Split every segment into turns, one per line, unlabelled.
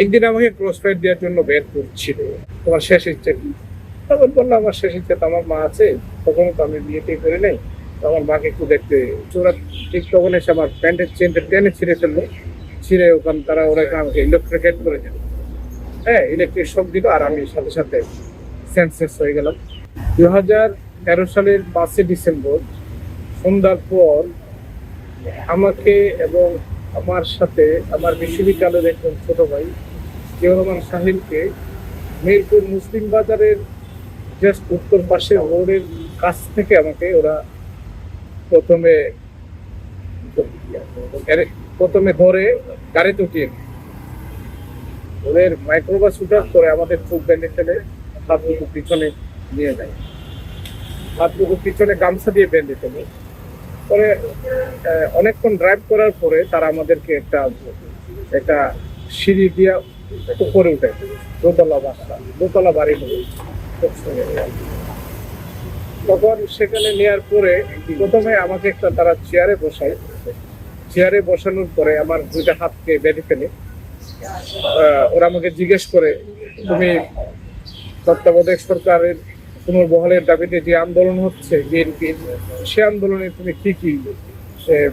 একদিন আমাকে cross fire দেওয়ার জন্য বের করছিল, তোমার শেষ ইচ্ছে কি? তখন বললাম আমার শেষ ইচ্ছে তো আমার মা আছে, তখন তো আমি বিয়ে করে নাই, তো আমার মাকে একটু দেখতে। ওরা ঠিক তখন এসে আমার প্যান্টের চেনটা টেনে ছিঁড়ে ফেললো, ছিঁড়ে ওখান তারা ওরা আমাকে ইলেকট্রিকেট করে দিল। হ্যাঁ, ইলেকট্রিক শক দিল আর আমি সাথে সাথে সেন্সলেস হয়ে গেলাম। 2013 সালের 5 ডিসেম্বর সন্ধ্যার পর আমাকে এবং আমার সাথে আমার বিশ্ববিদ্যালয়ের একজন ছোট ভাই জিয়াউর রহমান সাহিলকে মিরপুর মুসলিম বাজারের জাস্ট উত্তর পাশে রোডের কাছ থেকে আমাকে ওরা প্রথমে প্রথমে ধরে গাড়িতে উঠিয়ে নেয়। ওদের মাইক্রোবাস উঠার করে আমাদের চোখ বেঁধে ফেলে হাতটুকু পিছনে নিয়ে যায়, হাতটুকু পিছনে গামছা দিয়ে বেঁধে ফেলে। পরে অনেকক্ষণ ড্রাইভ করার পরে তারা আমাদেরকে একটা একটা সিঁড়ি দিয়ে উপরে উঠে, দোতলা বাড়ি হলো। তখন সেখানে নেওয়ার পরে প্রথমে আমাকে একটা তারা চেয়ারে বসায়, চেয়ারে বসানোর পরে আমার দুইটা হাতকে বেঁধে ফেলে। ওরা আমাকে জিজ্ঞেস করে, তুমি তত্ত্বাবধায়ক সরকারের পুনর্বহালের দাবিতে যে আন্দোলন হচ্ছে বিএনপির, সে আন্দোলনে তুমি কি কি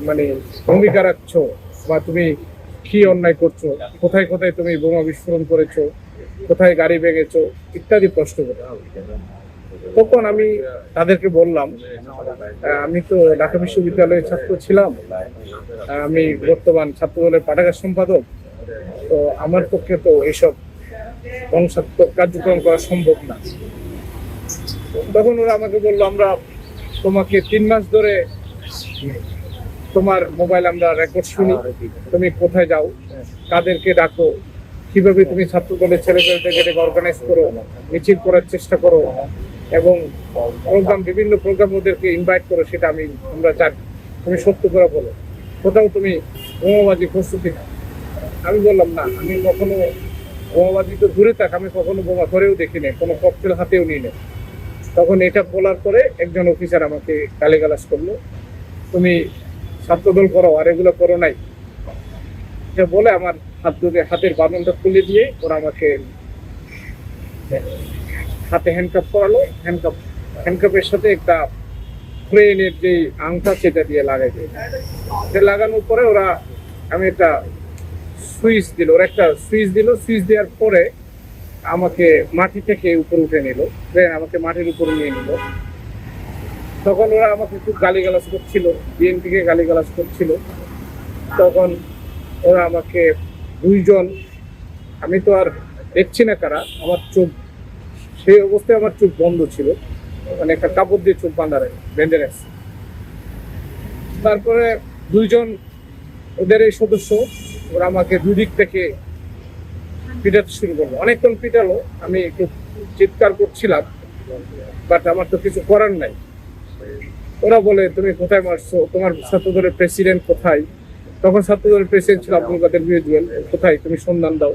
মানে ভূমিকা রাখছো, বা তুমি কি অন্যায় করছো, কোথায় কোথায় তুমি বোমা বিস্ফোরণ করেছো, কোথায় গাড়ি ভেঙেছো ইত্যাদি প্রশ্ন করে। তখন আমি তাদেরকে বললাম, আমি তো ঢাকা বিশ্ববিদ্যালয়ের ছাত্র ছিলাম, আমি বর্তমান ছাত্রদলের পাঠাগার সম্পাদক, তো আমার পক্ষে তো এইসব ধ্বংসাত্মক কার্যক্রম করা সম্ভব না। তখন ওরা আমাকে বললো, আমরা তোমাকে 3 মাস ধরে তোমার মোবাইল আমরা রেকর্ড শুনি, তুমি কোথায় যাও, কাদেরকে ডাকো, কিভাবে তুমি ছাত্র দলের ছেলেপেলেদেরকে অর্গানাইজ করো, মিছিল করার চেষ্টা করো এবং বিভিন্ন প্রোগ্রাম ওদেরকে ইনভাইট করো, সেটা আমরা জানি। তুমি সত্য করে বলো, কোথাও তুমি বোমাবাজি প্রস্তুতি না। আমি বললাম, না, আমি কখনো বোমাবাজি তো দূরে থাক, আমি কখনো বোমা ধরেও দেখিনি, কোনো ককটেল হাতেও নিই না। তখন এটা বলার পরে একজন অফিসার আমাকে গালিগালাজ করলো, তুমি ছাত্রদল করো আর এগুলো করো নাই, এটা বলে আমার হাতের বাঁধনটা খুলে দিয়ে ওরা আমাকে হাতে হ্যান্ডকাপ করালো। হ্যান্ডকাপের সাথে একটা ট্রেনের যে আংটা সেটা দিয়ে লাগাই দিই। এটা লাগানোর পরে ওরা আমি একটা সুইচ দিল, ওরা একটা সুইচ দিল, সুইচ দেওয়ার পরে আমাকে মাটি থেকে উপরে উঠে নিল, ট্রেন আমাকে মাটির উপরে নিয়ে নিল। তখন ওরা আমাকে খুব গালিগালাজ করছিল, বিএনপিকে গালিগালাজ করছিল। তখন ওরা আমাকে দুইজন, আমি তো আর দেখছি না কারা, আমার চোখ সেই অবস্থায় আমার চোখ বন্ধ ছিল, মানে একটা কাপড় দিয়ে চোখ বেঁধে রাখছে। তারপরে দুইজন ওদের এই সদস্য ওরা আমাকে দুই দিক থেকে পিটাতে শুরু করলো, অনেকক্ষণ পিটালো। আমি একটু চিৎকার করছিলাম, বাট আমার তো কিছু করার নাই। ওরা বলে, তুমি কোথায় মারছো, তোমার ছাত্রদলের প্রেসিডেন্ট কোথায়? তখন ছাত্রদলের প্রেসিডেন্ট ছিল আব্দুল কাদের জুয়েল, কোথায়, তুমি সন্ধান দাও,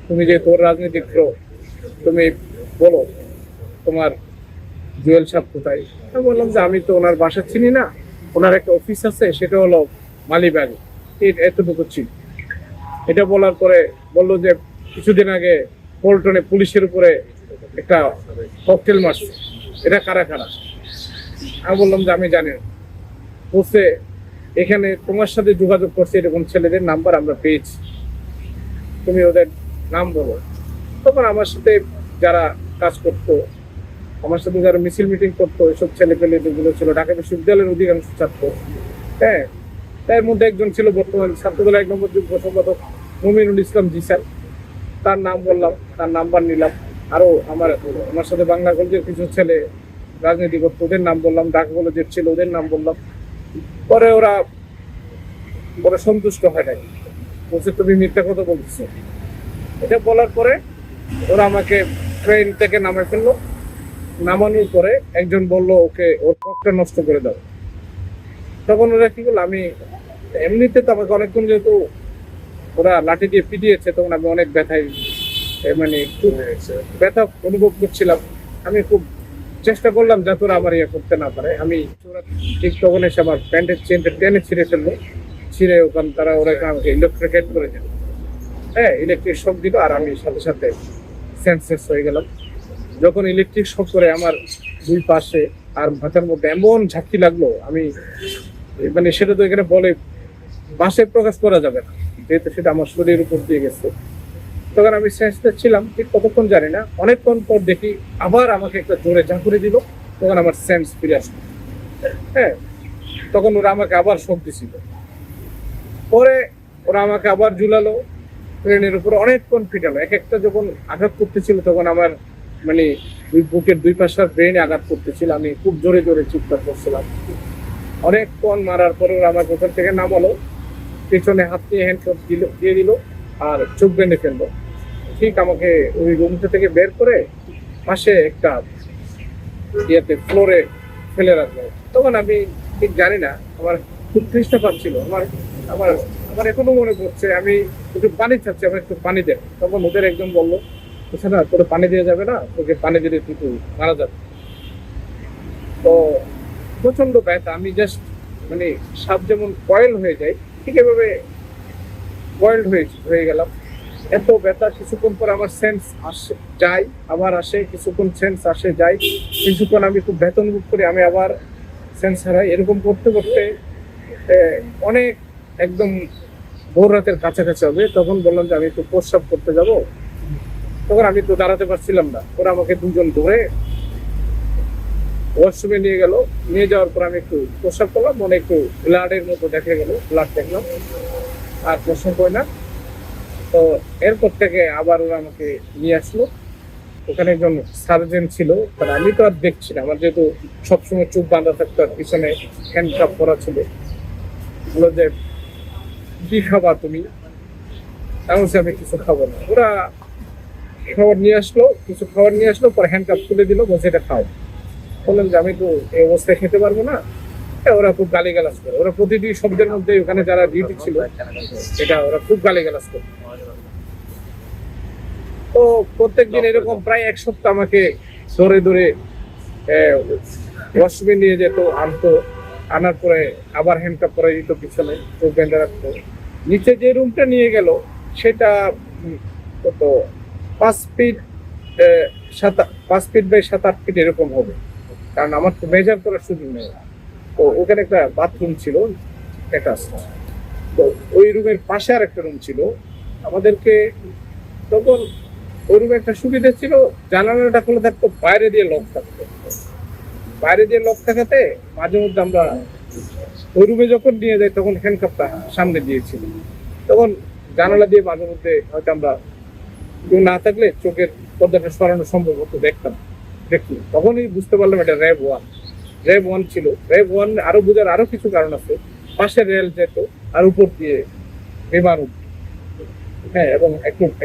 তুমি যে তোর রাজনীতিক, তুমি বলো তোমার জুয়েল সাহেব কোথায়। আমি বললাম যে আমি তো ওনার বাসা চিনি না, ওনার একটা অফিস আছে, সেটা হলো মালিবাগ, এতটুকু চিনি। এটা বলার পরে বললো যে কিছুদিন আগে পল্টনে পুলিশের উপরে একটা ককটেল মারছে, এটা কারা কারা। আমি বললাম যে আমি জানি না। বলছে, এখানে তোমার সাথে যোগাযোগ করছে এরকম ছেলেদের নাম্বার আমরা পেয়েছি, তুমি ওদের নাম বলো। তখন আমার সাথে যারা কাজ করতো, আমার সাথে যারা মিছিল মিটিং করতো, এসব ছেলে পেলে যেগুলো ছিল ঢাকা বিশ্ববিদ্যালয়ের অধিকাংশ ছাত্র, হ্যাঁ, তার মধ্যে একজন ছিল বর্তমান ছাত্রদলের 1 নম্বর যুগ্ম সম্পাদক মুমিনুল ইসলাম জিসান, তার নাম বললাম, তার নাম্বার নিলাম। আরো আমার সাথে বাংলা কলেজের কিছু ছেলে রাজনীতি করতো, ওদের নাম বললাম। ঢাকা কলেজের ছিল, ওদের নাম বললাম। পরে ওরা সন্তুষ্ট হয় নাই, বলছে তুমি মিথ্যা কথা বলছো। এটা বলার পরে ওরা আমাকে ট্রেন থেকে নামে ফেললো। নামানোর পরে একজন বললো, ওকে ওর পথটা নষ্ট করে দাও। তখন ওরা কি করলো, আমি এমনিতে তো আমাকে অনেকক্ষণ, যেহেতু ওরা লাঠি দিয়ে পিটিয়েছে, তখন আমি অনেক ব্যথায়, মানে খুব ব্যথা অনুভব করছিলাম। আমি খুব চেষ্টা করলাম যাতে ওরা আমার ইয়ে করতে না পারে। আমি ঠিক তখন এসে আমার প্যান্টের চেনটা টেনে ছিঁড়ে ফেললো, ছিঁড়ে ওখান তারা ওরা আমাকে ইলেকট্রিকেট করে দিল। হ্যাঁ, ইলেকট্রিক শক দিল আর আমি সাথে সাথে সেন্সলেস হয়ে গেলাম। যখন ইলেকট্রিক শক করে আমার দুই পাশে আর মাথার মধ্যে এমন ঝাঁকি লাগলো, আমি মানে সেটা তো এখানে বলে ভাষায় প্রকাশ করা যাবে না, যেহেতু সেটা আমার শরীরের উপর দিয়ে গেছে। তখন আমি সেন্সলেস ছিলাম, ঠিক কতক্ষণ জানি না, অনেকক্ষণ পর দেখি আবার আমাকে একটা জোরে ঝাঁকুরে দিল, তখন আমার সেন্স ফিরে আসলো। হ্যাঁ, তখন ওরা আমাকে আবার শক দিছিল। পরে ওরা আমাকে আবার ঝুলালো ট্রেনের উপরে, অনেকক্ষণ পিটালো। এক একটা যখন আঘাত করতেছিল তখন আমার মানে বুকের দুই পাশে ব্রেনে আঘাত করতেছিল, আমি খুব জোরে জোরে চিৎকার করছিলাম। অনেকক্ষণ মারার পরে ওরা আমার ওখান থেকে নামালো, পেছনে হাত দিয়ে হ্যান্ডকাপ দিয়ে দিল আর চোখ বেঁধে ফেললো। ঠিক আমাকে ওই রুমটা থেকে বের করে পাশে একটা ইয়েতে ফ্লোরে ফেলে রাখলো। তখন আমি ঠিক জানি না, আমার খুব তৃষ্ণা পাচ্ছিল, আমার আমার আমার এখনো মনে পড়ছে, আমি একটু পানি চাচ্ছি, আমার একটু পানি দেন। তখন ওদের একজন বললো, না তোর পানি দেওয়া যাবে না, তোকে পানি দিলে কিন্তু মারা যাবে। তো প্রচন্ড ব্যথা, আমি জাস্ট মানে সাপ যেমন বয়েল হয়ে যায় ঠিক এভাবে বয়েলড হয়ে গেলাম। এত ব্যথা, কিছুক্ষণ পর আমার সেন্স আসে যায় আবার আসে, কিছুক্ষণ সেন্স আসে যায়, কিছুক্ষণ আমি খুব ব্যথা অনুভব করি, আমি আবার সেন্স হারাই। এরকম করতে করতে অনেক একদম ভোর রাতের কাছাকাছি হবে। তখন বললাম যে আমি একটু প্রস্রাব করতে যাব। তখন আমি তো দাঁড়াতে পারছিলাম না, ওরা আমাকে দুজন ধরে ওয়াশরুমে নিয়ে গেল। নিয়ে যাওয়ার পর আমি একটু প্রস্রাব করলাম, মনে একটু ব্লাডের মতো দেখা গেল, ব্লাড দেখলাম আর প্রস্রাব হয় না। তো এরপর থেকে আবার ওরা আমাকে নিয়ে আসলো। ওখানে একজন সার্জন ছিল, তার আমি তো আর দেখছি না, আমার যেহেতু সবসময় চোখ বাঁধা থাকতো আর পিছনে হ্যান্ডকাপ করা ছিল। বললো যে কি খাবা তুমি? আমি বলছি আমি কিছু খাবো না। ওরা খাবার নিয়ে আসলো, কিছু খাবার নিয়ে আসলো, পরে হ্যান্ডকাপ তুলে দিল, বলছে এটা খাও। বললাম যে আমি তো এই অবস্থায় খেতে পারবো না। ওরা খুব গালিগালাজ করে, ওরা প্রতিটি শব্দের মধ্যে ওখানে যারা ডিউটি ছিল এটা ওরা খুব গালিগালাজ করে। তো প্রত্যেকদিন এরকম প্রায় এক সপ্তাহ আমাকে ধরে ধরে ওয়াশরুমে নিয়ে যেত, আনতো, আনার পরে আবার হ্যান্ডকাপ করে দিত, পিছনে চোখ বেঁধে রাখতো। নিচে যে রুমটা নিয়ে গেল সেটা কত 5 ফিট 5 ফিট বাই 7-8 ফিট এরকম হবে, কারণ আমার তো মেজার করার সুযোগ নেই। তো ওখানে একটা বাথরুম ছিল অ্যাটাচ। তো ওই রুমের পাশে আর একটা রুম ছিল আমাদেরকে। তখন ওই রুমে একটা সুবিধা ছিল, জানালাটা খোলা থাকতো, বাইরে দিয়ে লক থাকতো। বাইরে দিয়ে লক থাকাতে মাঝে মধ্যে আমরা ওই রুমে যখন নিয়ে যাই তখন হ্যান্ডকাপটা সামনে দিয়েছিল, তখন জানালা দিয়ে মাঝে মধ্যে হয়তো আমরা কেউ না থাকলে চোখের পর্দাটা সরানো সম্ভব হতো, দেখি তখনই বুঝতে পারলাম এটা র্যাব 1 ছিল। র্যাব 1 আরো বোঝার আরো কিছু কারণ আছে, পাশে রেল যেত আর উপর দিয়ে বিমান উঠত। হ্যাঁ, এবং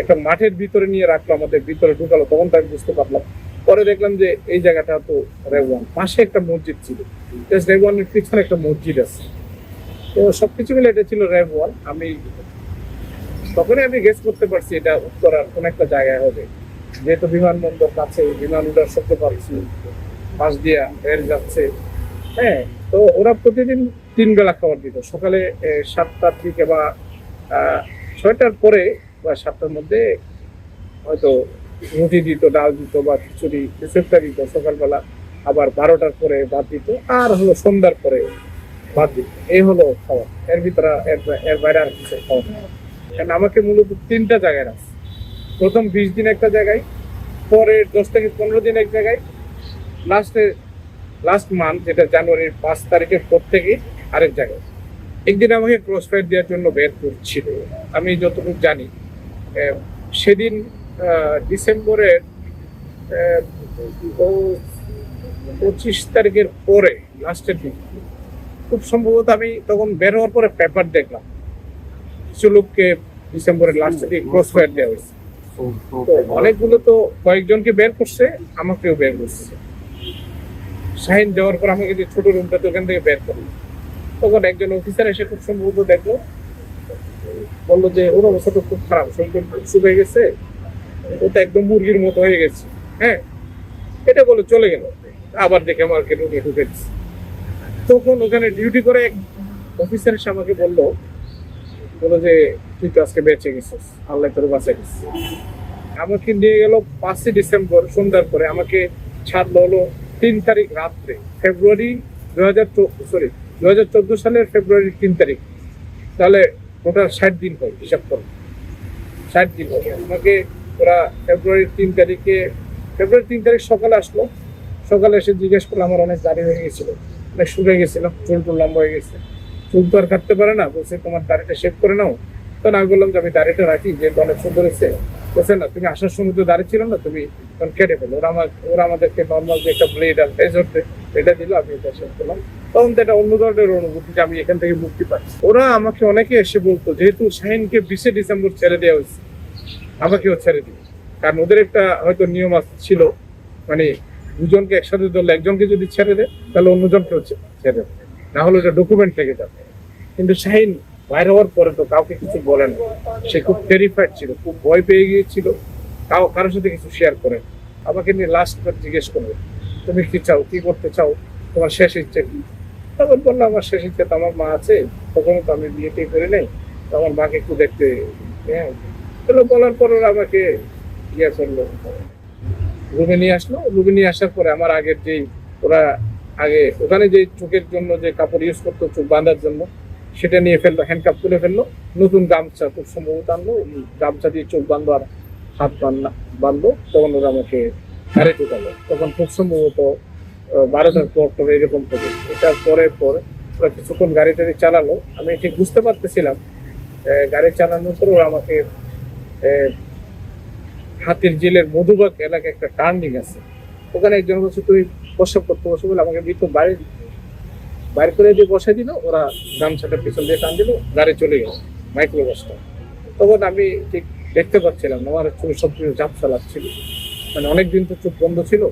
একটা মাঠের ভিতরে নিয়ে রাখলো, আমাদের ভিতরে ঢুকালো, তখন তো আমি বুঝতে পারলাম। পরে দেখলাম যে এই জায়গাটা তো র্যাব 1, পাশে একটা মসজিদ ছিল, র্যাব 1 এর পিছনে একটা মসজিদ আছে। তো সবকিছু মিলে এটা ছিল র্যাব 1। তখনই আমি গেস করতে পারছি এটা উত্তরার কোন একটা জায়গায় হবে, যেহেতু বিমানবন্দর কাছে, বিমান উড়ার শব্দ পাচ্ছি, পাশ দিয়ে রেল যাচ্ছে। হ্যাঁ, তো ওরা প্রতিদিন 3 বেলা খাবার দিত, সকালে 7টার দিকে বা 6টার পরে বা 7টার মধ্যে হয়তো রুটি দিত, ডাল দিত বা খিচুড়ি কিছু একটা দিত সকালবেলা, আবার 12টার পরে ভাত দিত, আর হলো সন্ধ্যার পরে ভাত দিত। এই হলো খাবার, এর ভিতরে এর বাইরে আর কিছু খাওয়া না। কারণ আমাকে মূলত 3টা জায়গায় রাখছে, প্রথম 20 দিন একটা জায়গায়, পরে 10 থেকে 15 দিন এক জায়গায়, লাস্ট মান্থ যেটা জানুয়ারির 5 তারিখের পর থেকে আরেক জায়গায়। একদিন আমাকে ক্রস ফায়ার দেওয়ার জন্য বের করছিল, আমি যতটুকু জানি সেদিন ডিসেম্বরের 25 তারিখের পরে লাস্টের দিন খুব সম্ভবত। আমি তখন বের হওয়ার পরে পেপার দেখলাম কিছু লোককে ডিসেম্বরের লাস্টের দিকে ক্রস ফায়ার দেওয়া হয়েছে। তো অনেকগুলো তো কয়েকজনকে বের করছে, আমাকেও বের করছে। শাহিন যাওয়ার পর আমাকে যে ছোট রুমটা তো ওখান থেকে বের করলো, তখন একজন অফিসার এসে খুব সম্ভবত দেখলো, বললো যে ওর অবস্থা তো খুব খারাপ, শরীর শুকিয়ে গেছে, ও তো একদম মুরগির মতো হয়ে গেছে। হ্যাঁ, এটা বলে চলে গেল। আবার দেখে আমাকে রুমে ঢুকে দিচ্ছে। তখন ওখানে ডিউটি করে এক অফিসার এসে আমাকে বললো যে তুই তো আজকে বেঁচে গেছিস, আল্লাহ তোর বাঁচা গেছিস। আমাকে নিয়ে গেল 5ই ডিসেম্বর সন্ধ্যার পরে, আমাকে ছাড়লো হলো 3 তারিখ রাত্রে, ফেব্রুয়ারি 2014 সালের ফেব্রুয়ারি 3 তারিখ। তাহলে টোটাল 60 দিন হয়, হিসাব করো 60 দিন হয়। আমাকে ওরা ফেব্রুয়ারি 3 তারিখ সকালে আসলো। সকালে এসে জিজ্ঞেস করলো, আমার অনেক দাড়ি হয়ে গেছিল, অনেক শুকিয়ে গেছিল, চুল টুল লম্বা হয়ে গেছে, চুল তো আর কাটতে পারে না, বলছে তোমার দাড়িটা শেভ করে নাও। তখন আমি বললাম যে আমি দাড়িটা রাখি, যেহেতু অনেক সুন্দর হয়েছে। বলছে না, তুমি আসার সময় তো দাড়ি ছিল না, তুমি তখন কেটে ফেলো। ওরা আমাদেরকে নর্মাল যে একটা ব্লেড আর ধরতে এটা দিল, আমি এটা শেভ করলাম। তখন তো এটা অন্য ধরনের অনুভূতি যে আমি এখান থেকে মুক্তি পাচ্ছি। ওরা আমাকে অনেকে এসে বলতো, যেহেতু শাহিনকে 20 ডিসেম্বর ছেড়ে দেওয়া হয়েছে, আমাকেও ছেড়ে দিবে। কারণ ওদের একটা হয়তো নিয়ম ছিল, মানে দুজনকে একসাথে ধরলে একজনকে যদি ছেড়ে দেয় তাহলে অন্যজনকেও ছেড়ে দেয়, না হলে ওটা ডকুমেন্ট থেকে যাবে। কিন্তু শাহিন বাইরে হওয়ার পরে তো কাউকে কিছু বলে না, সে খুব টেরিফাইড ছিল, খুব ভয় পেয়ে গিয়েছিল, কারোর সাথে কিছু শেয়ার করে। আমাকে নিয়ে লাস্ট জিজ্ঞেস করবে, তুমি কি চাও, কি করতে চাও, তোমার শেষ ইচ্ছে কি? তখন বললাম, আমার শেষ ইচ্ছে তো আমার মা আছে, তখনও তো আমি বিয়েটি করে নেই, তো আমার মাকে একটু দেখতে। হ্যাঁ, বলার পর ওরা আমাকে ইয়ে করলো, রুমে নিয়ে আসলো। রুমে নিয়ে আসার পরে আমার আগের যেই ওরা আগে ওখানে যে চোখের জন্য যে কাপড় ইউজ করতো চোখ বাঁধার জন্য, সেটা নিয়ে ফেললো, হ্যান্ডকাপ তুলে ফেললো, নতুন গামছা খুব সম্ভবত আনলো, গামছা দিয়ে চোখ বাঁধলো আর হাত বাঁধলো। তখন ওরা আমাকে গাড়ি ঢুকালো, তখন খুব সম্ভবত 12টার পর এরকম থেকে। এটার পরে ওরা কিছুক্ষণ গাড়ি টাড়ি চালালো, আমি ঠিক বুঝতে পারতেছিলাম। গাড়ি চালানোর পর ওরা আমাকে হাতির জেলের মধুবাগ এলাকায় একটা টার্নিং আছে, ওখানে একজন বলছে তুই প্রস্রাব করতে বসে বলে আমাকে ভিতর বাইরে করে দিয়ে বসাই দিল। ওরা গামছাটা পিছন দিয়ে টান দিল, গাড়ি চলে গেল মাইক্রোবাসটা। তখন আমি ঠিক দেখতে পাচ্ছিলাম না, আমার চোখ সব কিছু ঝাপসা লাগছিল, মানে অনেকদিন তো চোখ বন্ধ ছিল।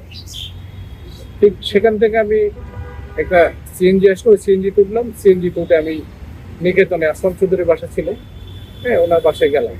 ঠিক সেখান থেকে আমি একটা সিএনজি আসলো, সিএনজি তুললাম, সিএনজি তুলতে আমি নিকেতনে আসলাম চৌধুরীর বাসা ছিল, হ্যাঁ, ওনার বাসায় গেলাম।